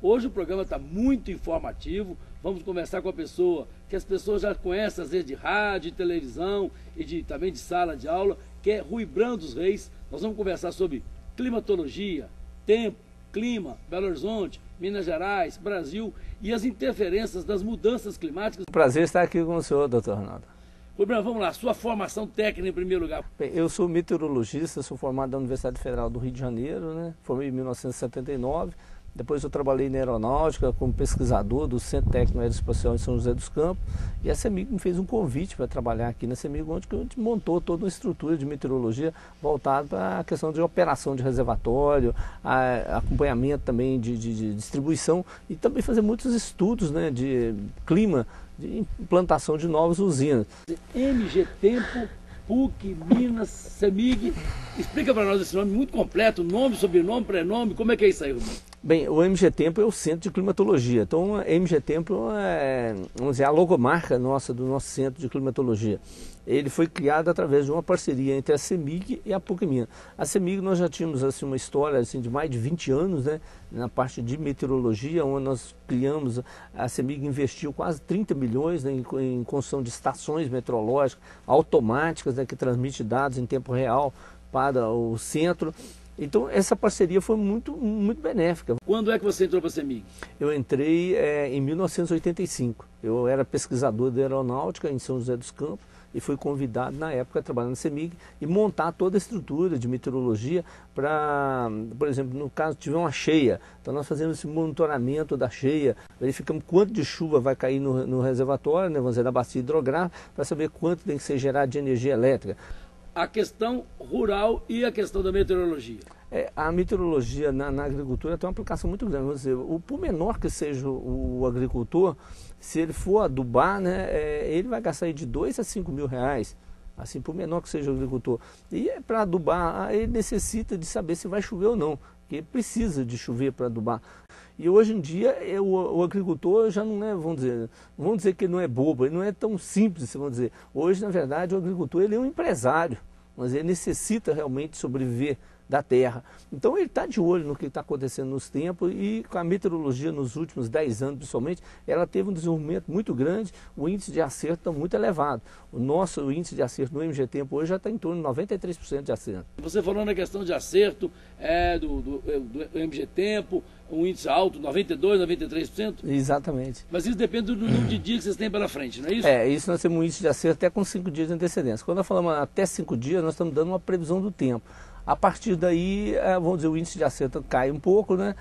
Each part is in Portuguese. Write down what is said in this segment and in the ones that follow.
Hoje o programa está muito informativo, vamos conversar com a pessoa que as pessoas já conhecem, às vezes de rádio, de televisão e também de sala de aula, que é Rui Brando dos Reis. Nós vamos conversar sobre climatologia, tempo, clima, Belo Horizonte, Minas Gerais, Brasil e as interferências das mudanças climáticas. Prazer estar aqui com o senhor, doutor Ronaldo. Rui Brando, vamos lá, sua formação técnica em primeiro lugar. Bem, eu sou meteorologista, sou formado da Universidade Federal do Rio de Janeiro, né? Formei em 1979. Depois eu trabalhei na aeronáutica como pesquisador do Centro Técnico Aeroespacial em São José dos Campos. E a CEMIG me fez um convite para trabalhar aqui na CEMIG, onde a gente montou toda uma estrutura de meteorologia voltada para a questão de operação de reservatório, acompanhamento também de distribuição e também fazer muitos estudos, né, de clima, de implantação de novas usinas. MG Tempo, PUC, Minas, CEMIG. Explica para nós esse nome muito completo, nome, sobrenome, prenome, como é que é isso aí, Rubinho? Bem, o MG Tempo é o Centro de Climatologia. Então, a MG Tempo é, vamos dizer, a logomarca nossa do nosso Centro de Climatologia. Ele foi criado através de uma parceria entre a CEMIG e a PUC Minas. A CEMIG nós já tínhamos assim, uma história assim, de mais de 20 anos, né, na parte de meteorologia, onde nós criamos, a CEMIG investiu quase 30 milhões, né, em construção de estações meteorológicas automáticas, né, que transmitem dados em tempo real para o centro. Então essa parceria foi muito benéfica. Quando é que você entrou para a CEMIG? Eu entrei em 1985. Eu era pesquisador de aeronáutica em São José dos Campos e fui convidado na época a trabalhar na CEMIG e montar toda a estrutura de meteorologia para, por exemplo, no caso tiver uma cheia, então nós fazemos esse monitoramento da cheia, verificamos quanto de chuva vai cair no reservatório, né, vamos dizer, na bacia hidrográfica, para saber quanto tem que ser gerado de energia elétrica. A questão rural e a questão da meteorologia. A meteorologia na agricultura tem uma aplicação muito grande. Vamos dizer, por menor que seja o agricultor, se ele for adubar, né, ele vai gastar aí de 2 a 5 mil reais, assim, por menor que seja o agricultor. E para adubar, ele necessita de saber se vai chover ou não, porque precisa de chover para adubar. E hoje em dia o agricultor já não é, vamos dizer que ele não é bobo, ele não é tão simples, vamos dizer. Hoje, na verdade, o agricultor ele é um empresário, mas ele necessita realmente sobreviver da terra. Então ele está de olho no que está acontecendo nos tempos e com a meteorologia nos últimos 10 anos, principalmente, ela teve um desenvolvimento muito grande, o índice de acerto está muito elevado. O nosso índice de acerto no MG Tempo hoje já está em torno de 93% de acerto. Você falou na questão de acerto do MG Tempo, um índice alto, 92%, 93%? Exatamente. Mas isso depende do número de dias que vocês têm pela frente, não é isso? Isso nós temos um índice de acerto até com 5 dias de antecedência. Quando nós falamos até 5 dias, nós estamos dando uma previsão do tempo. A partir daí, vamos dizer, o índice de acerto cai um pouco, né?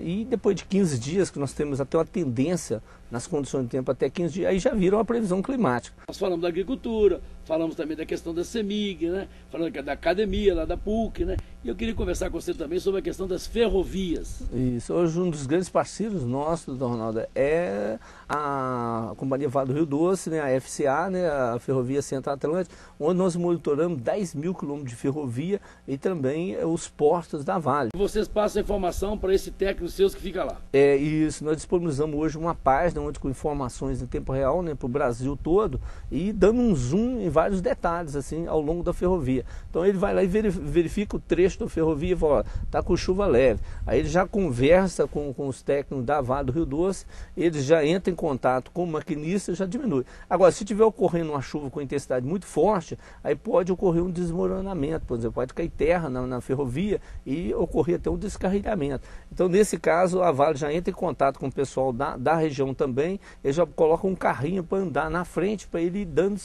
E depois de 15 dias, que nós temos até uma tendência nas condições de tempo até 15 dias, aí já viram a previsão climática. Nós falamos da agricultura, falamos também da questão da CEMIG, né? Falamos da academia, lá da PUC, né? E eu queria conversar com você também sobre a questão das ferrovias. Isso, hoje um dos grandes parceiros nossos, doutor Ronaldo, é a Companhia Vale do Rio Doce, né? A FCA, né? A Ferrovia Centro-Atlântica, onde nós monitoramos 10 mil quilômetros de ferrovia e também os portos da Vale. Vocês passam informação para esse técnico seus que fica lá? Isso, nós disponibilizamos hoje uma página onde com informações em tempo real, né, para o Brasil todo e dando um zoom em vários detalhes assim ao longo da ferrovia. Então ele vai lá e verifica o trecho da ferrovia e fala, está com chuva leve. Aí ele já conversa com os técnicos da Vale do Rio Doce, ele já entra em contato com o maquinista e já diminui. Agora, se tiver ocorrendo uma chuva com intensidade muito forte, aí pode ocorrer um desmoronamento, por exemplo, pode cair terra na ferrovia e ocorrer até um descarrilhamento. Então, nesse caso, a Vale já entra em contato com o pessoal da região também, ele já coloca um carrinho para andar na frente, para ele ir dando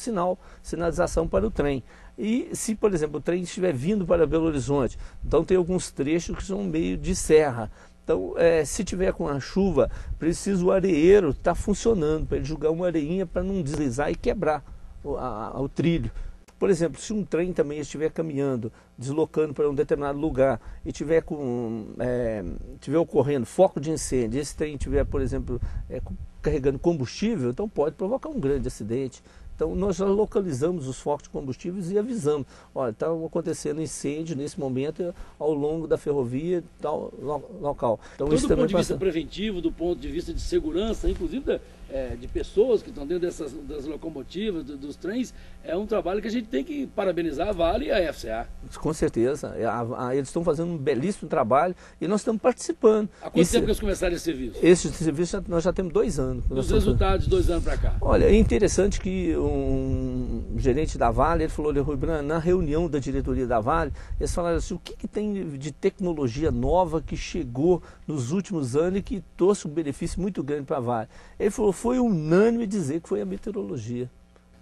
sinalização para o trem. E se, por exemplo, o trem estiver vindo para Belo Horizonte, então tem alguns trechos que são meio de serra. Então, se tiver com a chuva, precisa o areeiro estar funcionando, para ele jogar uma areinha para não deslizar e quebrar o trilho. Por exemplo, se um trem também estiver caminhando, deslocando para um determinado lugar e tiver ocorrendo foco de incêndio, esse trem estiver, por exemplo, carregando combustível, então pode provocar um grande acidente. Então nós já localizamos os focos de combustíveis e avisamos, olha, está acontecendo incêndio nesse momento ao longo da ferrovia, tal local. Então, isso do ponto de vista preventivo, do ponto de vista de segurança, inclusive de pessoas que estão dentro das locomotivas, dos trens, é um trabalho que a gente tem que parabenizar a Vale e a FCA. Com certeza, eles estão fazendo um belíssimo trabalho e nós estamos participando. Há quanto tempo que eles começaram esse serviço? Esse serviço nós já temos 2 anos. Os resultados de 2 anos para cá? Olha, é interessante que um gerente da Vale, ele falou, Rui Brand, na reunião da diretoria da Vale, eles falaram assim, o que tem de tecnologia nova que chegou nos últimos anos e que trouxe um benefício muito grande para a Vale? Ele falou, foi unânime dizer que foi a meteorologia.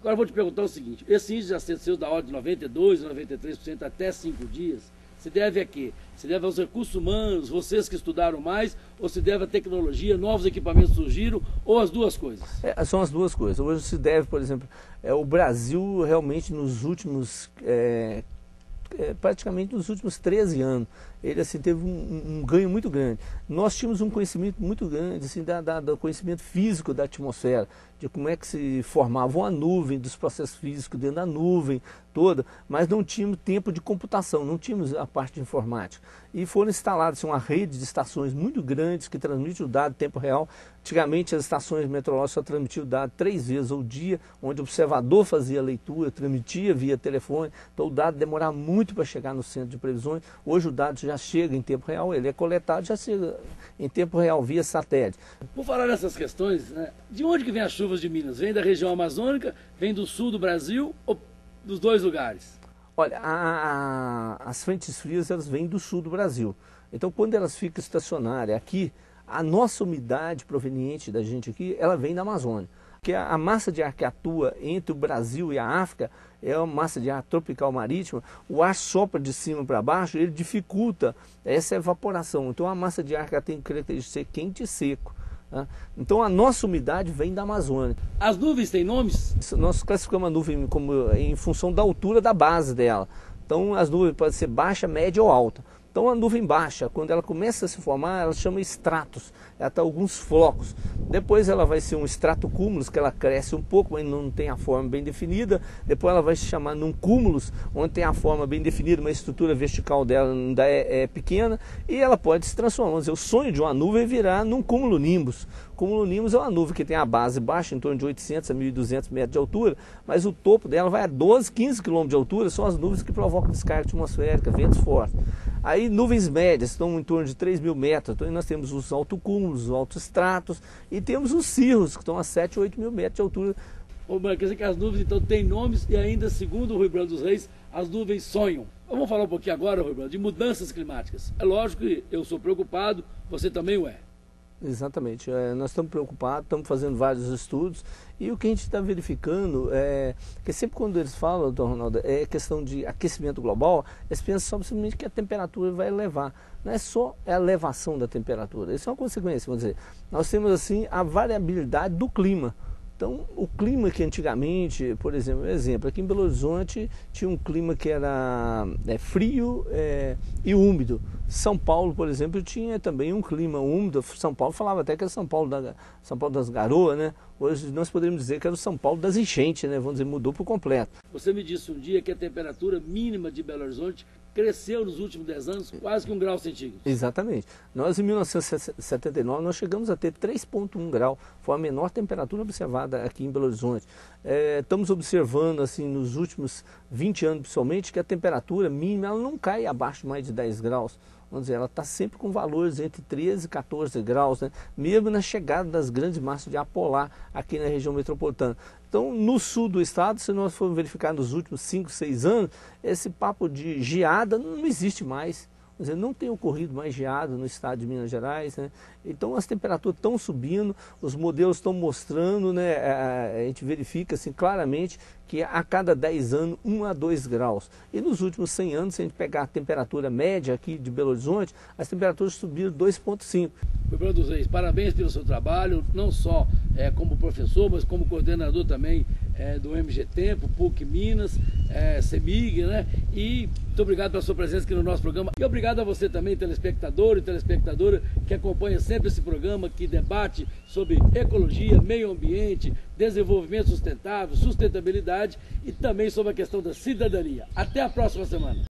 Agora eu vou te perguntar o seguinte, esse índice de ascensão da ordem de 92% a 93% até 5 dias, se deve a quê? Se deve aos recursos humanos, vocês que estudaram mais, ou se deve à tecnologia, novos equipamentos surgiram, ou as duas coisas? São as duas coisas. Hoje se deve, por exemplo, o Brasil realmente nos últimos... praticamente nos últimos 13 anos, ele assim, teve um ganho muito grande. Nós tínhamos um conhecimento muito grande assim, do conhecimento físico da atmosfera, de como é que se formava uma nuvem, dos processos físicos dentro da nuvem toda, mas não tínhamos tempo de computação, não tínhamos a parte de informática. E foram instaladas assim, uma rede de estações muito grandes que transmite o dado em tempo real. Antigamente as estações meteorológicas só transmitiam o dado 3 vezes ao dia, onde o observador fazia a leitura, transmitia via telefone, então o dado demorava muito para chegar no centro de previsões. Hoje o dado já chega em tempo real, ele é coletado, já chega em tempo real via satélite. Por falar nessas questões, né, de onde que vem as chuvas de Minas? Vem da região amazônica, vem do sul do Brasil ou dos dois lugares? Olha, as frentes frias elas vêm do sul do Brasil. Então quando elas ficam estacionárias aqui, a nossa umidade proveniente da gente aqui, ela vem da Amazônia. Porque a massa de ar que atua entre o Brasil e a África é uma massa de ar tropical marítima, o ar sopra de cima para baixo, ele dificulta essa evaporação. Então a massa de ar que ela tem característica de ser quente e seco. Tá? Então a nossa umidade vem da Amazônia. As nuvens têm nomes? Nós classificamos a nuvem em função da altura da base dela. Então as nuvens podem ser baixa, média ou alta. Então a nuvem baixa, quando ela começa a se formar, ela chama estratos, ela está alguns flocos. Depois ela vai ser um estratocúmulos, que ela cresce um pouco, mas não tem a forma bem definida. Depois ela vai se chamar num cúmulos, onde tem a forma bem definida, mas a estrutura vertical dela ainda é pequena. E ela pode se transformar. Vamos dizer, o sonho de uma nuvem é virar num cumulonimbus. Cumulonimbus é uma nuvem que tem a base baixa, em torno de 800 a 1.200 metros de altura, mas o topo dela vai a 12, 15 quilômetros de altura, são as nuvens que provocam descarga atmosférica, ventos fortes. Aí nuvens médias estão em torno de 3.000 metros, então nós temos os altocúmulos, os altoestratos e temos os cirros, que estão a 7 ou 8.000 metros de altura. Quer dizer que as nuvens então têm nomes e ainda, segundo o Rui Brand dos Reis, as nuvens sonham. Vamos falar um pouquinho agora, Rui Brand, de mudanças climáticas. É lógico que eu sou preocupado, você também o é. Exatamente, nós estamos preocupados, estamos fazendo vários estudos e o que a gente está verificando é que sempre quando eles falam, doutor Ronaldo, é questão de aquecimento global, eles pensam simplesmente que a temperatura vai elevar. Não é só a elevação da temperatura, isso é uma consequência, vamos dizer. Nós temos assim a variabilidade do clima. Então, o clima que antigamente, por exemplo, aqui em Belo Horizonte tinha um clima que era frio e úmido. São Paulo, por exemplo, tinha também um clima úmido. São Paulo falava até que era São Paulo das garoas, né? Hoje nós poderíamos dizer que era o São Paulo das enchentes, né? Vamos dizer, mudou por completo. Você me disse um dia que a temperatura mínima de Belo Horizonte cresceu nos últimos 10 anos quase que 1 grau centígrado. Exatamente. Nós em 1979 nós chegamos a ter 3,1 grau. Foi a menor temperatura observada aqui em Belo Horizonte. Estamos observando assim nos últimos 20 anos principalmente que a temperatura mínima ela não cai abaixo de mais de 10 graus. Vamos dizer, ela está sempre com valores entre 13 e 14 graus, né? Mesmo na chegada das grandes massas de ar polar aqui na região metropolitana. Então, no sul do estado, se nós formos verificar nos últimos 5, 6 anos, esse papo de geada não existe mais. Quer dizer, não tem ocorrido mais geada no estado de Minas Gerais, né? Então as temperaturas estão subindo, os modelos estão mostrando, né? A gente verifica assim, claramente que a cada 10 anos 1 a 2 graus. E nos últimos 100 anos, se a gente pegar a temperatura média aqui de Belo Horizonte, as temperaturas subiram 2,5. Rui Brand dos Reis, parabéns pelo seu trabalho, não só como professor, mas como coordenador também do MG Tempo, PUC Minas, CEMIG, né? E muito obrigado pela sua presença aqui no nosso programa. E obrigado a você também, telespectador e telespectadora, que acompanha sempre esse programa, que debate sobre ecologia, meio ambiente, desenvolvimento sustentável, sustentabilidade e também sobre a questão da cidadania. Até a próxima semana.